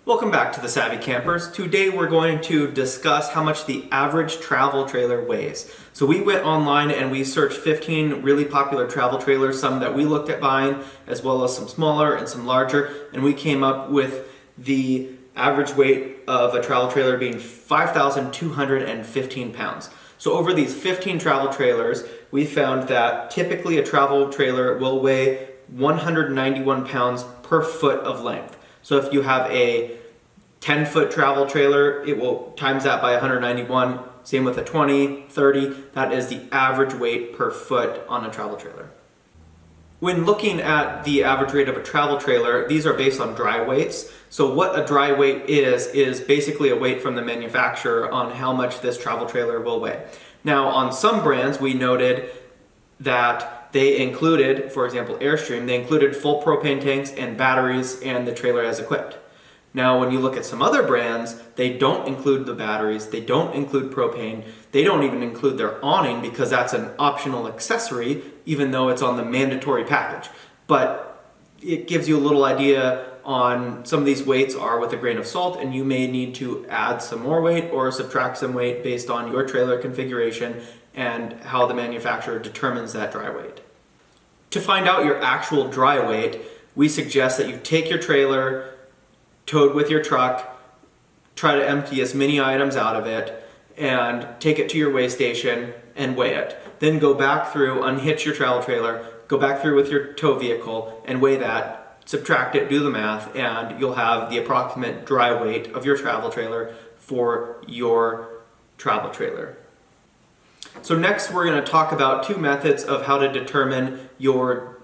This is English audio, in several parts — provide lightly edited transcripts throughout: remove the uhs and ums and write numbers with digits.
Welcome back to the Savvy Campers. Today we're going to discuss how much the average travel trailer weighs. So we went online and we searched 15 really popular travel trailers, some that we looked at buying, as well as some smaller and some larger, and we came up with the average weight of a travel trailer being 5,215 pounds. So over these 15 travel trailers, we found that typically a travel trailer will weigh 191 pounds per foot of length. So if you have a 10-foot travel trailer, it will times that by 191. Same with a 20, 30. That is the average weight per foot on a travel trailer. When looking at the average weight of a travel trailer, these are based on dry weights. So what a dry weight is basically a weight from the manufacturer on how much this travel trailer will weigh. Now, on some brands, we noted that they included, for example, Airstream, they included full propane tanks and batteries and the trailer as equipped. Now, when you look at some other brands, they don't include the batteries, they don't include propane, they don't even include their awning because that's an optional accessory, even though it's on the mandatory package. But it gives you a little idea on some of these weights are with a grain of salt, and you may need to add some more weight or subtract some weight based on your trailer configuration and how the manufacturer determines that dry weight. To find out your actual dry weight, we suggest that you take your trailer, towed with your truck, try to empty as many items out of it, and take it to your weigh station and weigh it. Then go back through, unhitch your travel trailer, go back through with your tow vehicle and weigh that, subtract it, do the math, and you'll have the approximate dry weight of your travel trailer for your travel trailer. So next we're going to talk about two methods of how to determine your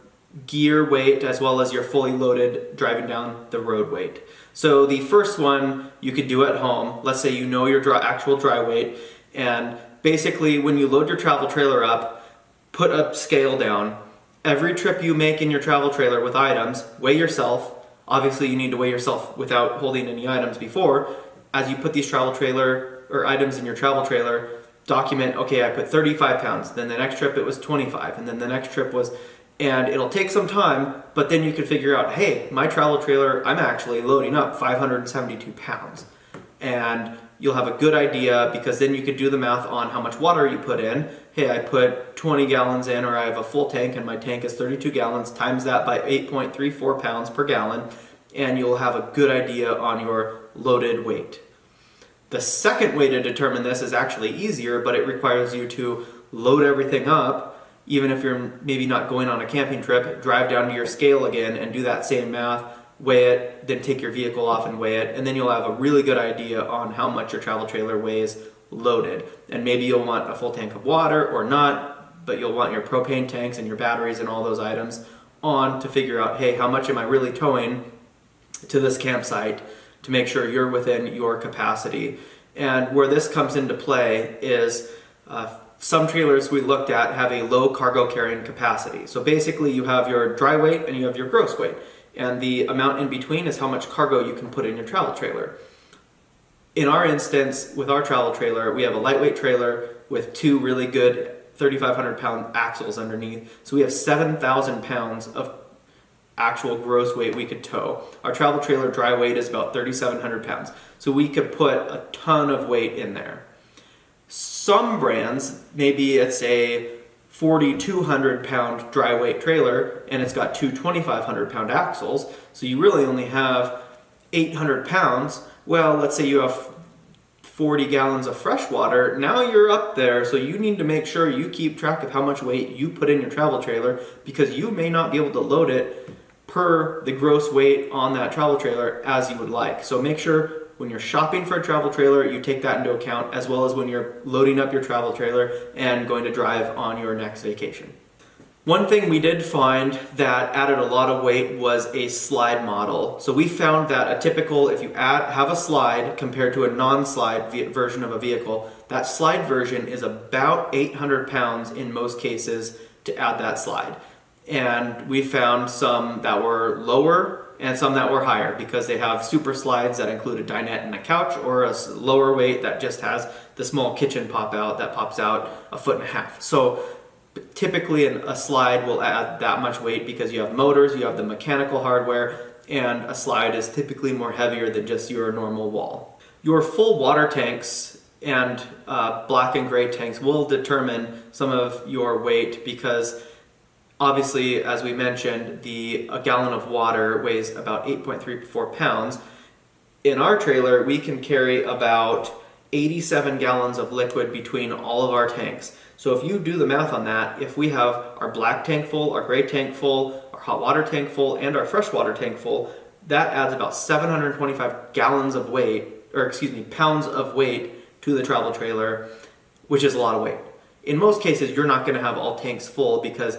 gear weight as well as your fully loaded driving down the road weight. So the first one you could do at home. Let's say you know your actual dry weight, and basically when you load your travel trailer up, put a scale down. Every trip you make in your travel trailer with items, weigh yourself. Obviously you need to weigh yourself without holding any items before. As you put these travel trailer or items in your travel trailer, document, okay, I put 35 pounds, then the next trip it was 25, and then the next trip was, and it'll take some time, but then you can figure out, hey, my travel trailer, I'm actually loading up 572 pounds. And you'll have a good idea because then you could do the math on how much water you put in. Hey, I put 20 gallons in, or I have a full tank and my tank is 32 gallons, times that by 8.34 pounds per gallon, and you'll have a good idea on your loaded weight. The second way to determine this is actually easier, but it requires you to load everything up, even if you're maybe not going on a camping trip, drive down to your scale again and do that same math, weigh it, then take your vehicle off and weigh it, and then you'll have a really good idea on how much your travel trailer weighs loaded. And maybe you'll want a full tank of water or not, but you'll want your propane tanks and your batteries and all those items on to figure out, hey, how much am I really towing to this campsite to make sure you're within your capacity. And where this comes into play is some trailers we looked at have a low cargo carrying capacity. So basically you have your dry weight and you have your gross weight. And the amount in between is how much cargo you can put in your travel trailer. In our instance, with our travel trailer, we have a lightweight trailer with two really good 3,500 pound axles underneath. So we have 7,000 pounds of actual gross weight we could tow. Our travel trailer dry weight is about 3,700 pounds. So we could put a ton of weight in there. Some brands, maybe it's a 4,200 pound dry weight trailer and it's got two 2,500 pound axles. So you really only have 800 pounds. Well, let's say you have 40 gallons of fresh water. Now you're up there. So you need to make sure you keep track of how much weight you put in your travel trailer because you may not be able to load it per the gross weight on that travel trailer as you would like. So make sure when you're shopping for a travel trailer, you take that into account, as well as when you're loading up your travel trailer and going to drive on your next vacation. One thing we did find that added a lot of weight was a slide model. So we found that a typical, if you have a slide compared to a non-slide version of a vehicle, that slide version is about 800 pounds in most cases to add that slide. And we found some that were lower and some that were higher because they have super slides that include a dinette and a couch, or a lower weight that just has the small kitchen pop out that pops out 1.5 feet. So typically a slide will add that much weight because you have motors, you have the mechanical hardware, and a slide is typically more heavier than just your normal wall. Your full water tanks and black and gray tanks will determine some of your weight, because obviously, as we mentioned, a gallon of water weighs about 8.34 pounds. In our trailer, we can carry about 87 gallons of liquid between all of our tanks. So if you do the math on that, if we have our black tank full, our gray tank full, our hot water tank full, and our freshwater tank full, that adds about 725 gallons of weight, pounds of weight to the travel trailer, which is a lot of weight. In most cases, you're not going to have all tanks full, because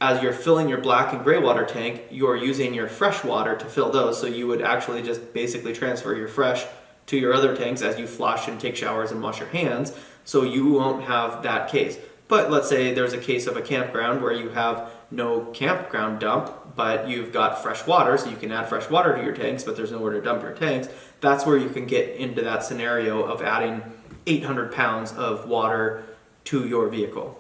as you're filling your black and gray water tank, you're using your fresh water to fill those. So you would actually just basically transfer your fresh to your other tanks as you flush and take showers and wash your hands. So you won't have that case. But let's say there's a case of a campground where you have no campground dump, but you've got fresh water, so you can add fresh water to your tanks, but there's nowhere to dump your tanks. That's where you can get into that scenario of adding 800 pounds of water to your vehicle.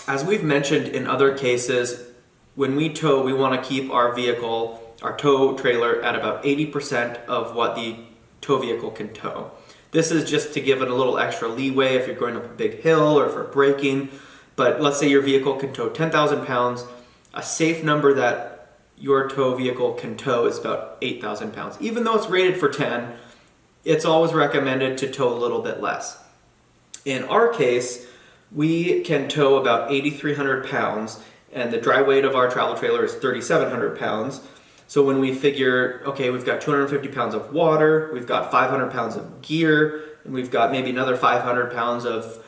As we've mentioned in other cases, when we tow, we want to keep our vehicle, our tow trailer, at about 80% of what the tow vehicle can tow. This is just to give it a little extra leeway if you're going up a big hill or for braking. But let's say your vehicle can tow 10,000 pounds. A safe number that your tow vehicle can tow is about 8,000 pounds. Even though it's rated for 10, it's always recommended to tow a little bit less. In our case, we can tow about 8,300 pounds, and the dry weight of our travel trailer is 3,700 pounds. So when we figure, okay, we've got 250 pounds of water, we've got 500 pounds of gear, and we've got maybe another 500 pounds of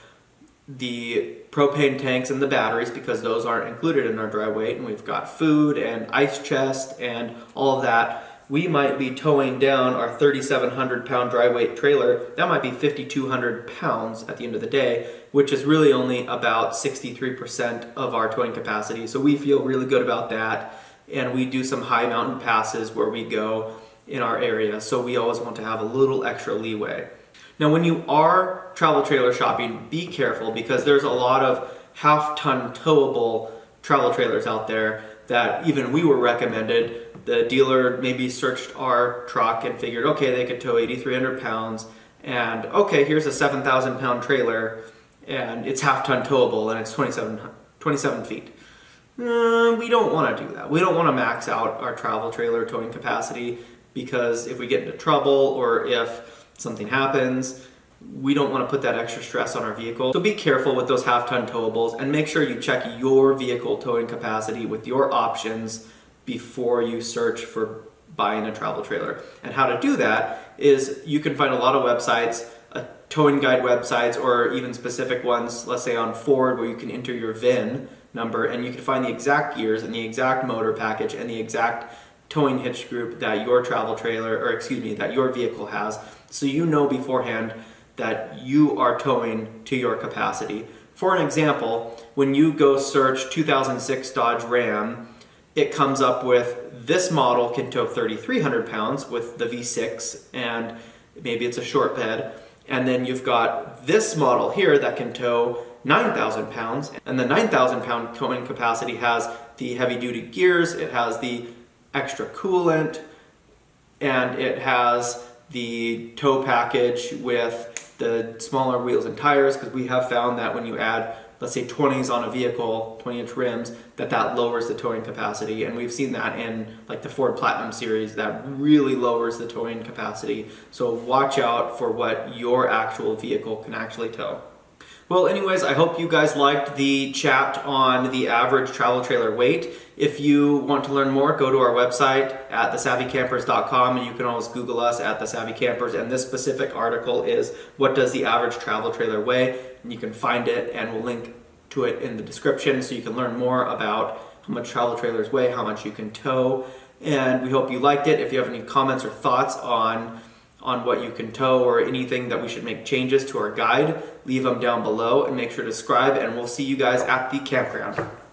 the propane tanks and the batteries, because those aren't included in our dry weight, and we've got food and ice chest and all of that, we might be towing down our 3,700 pound dry weight trailer. That might be 5,200 pounds at the end of the day, which is really only about 63% of our towing capacity. So we feel really good about that. And we do some high mountain passes where we go in our area. So we always want to have a little extra leeway. Now, when you are travel trailer shopping, be careful, because there's a lot of half-ton towable travel trailers out there that even we were recommended. The dealer maybe searched our truck and figured, okay, they could tow 8,300 pounds, and okay, here's a 7,000 pound trailer, and it's half-ton towable, and it's 27 feet. We don't want to do that. We don't want to max out our travel trailer towing capacity, because if we get into trouble or if something happens, we don't want to put that extra stress on our vehicle. So be careful with those half-ton towables, and make sure you check your vehicle towing capacity with your options before you search for buying a travel trailer. And how to do that is you can find a lot of websites, towing guide websites, or even specific ones, let's say on Ford, where you can enter your VIN number and you can find the exact gears and the exact motor package and the exact towing hitch group that your travel trailer, that your vehicle has, so you know beforehand that you are towing to your capacity. For an example, when you go search 2006 Dodge Ram, it comes up with this model can tow 3,300 pounds with the V6, and maybe it's a short bed. And then you've got this model here that can tow 9,000 pounds, and the 9,000 pound towing capacity has the heavy duty gears, it has the extra coolant, and it has the tow package with the smaller wheels and tires, because we have found that when you add, let's say 20s on a vehicle, 20-inch rims, that lowers the towing capacity. And we've seen that in like the Ford Platinum series, that really lowers the towing capacity. So watch out for what your actual vehicle can actually tow. Well, anyways, I hope you guys liked the chat on the average travel trailer weight. If you want to learn more, go to our website at thesavvycampers.com, and you can always Google us at The Savvy Campers. And this specific article is, what does the average travel trailer weigh? And you can find it, and we'll link to it in the description so you can learn more about how much travel trailers weigh, how much you can tow. And we hope you liked it. If you have any comments or thoughts on what you can tow, or anything that we should make changes to our guide, leave them down below, and make sure to subscribe, and we'll see you guys at the campground.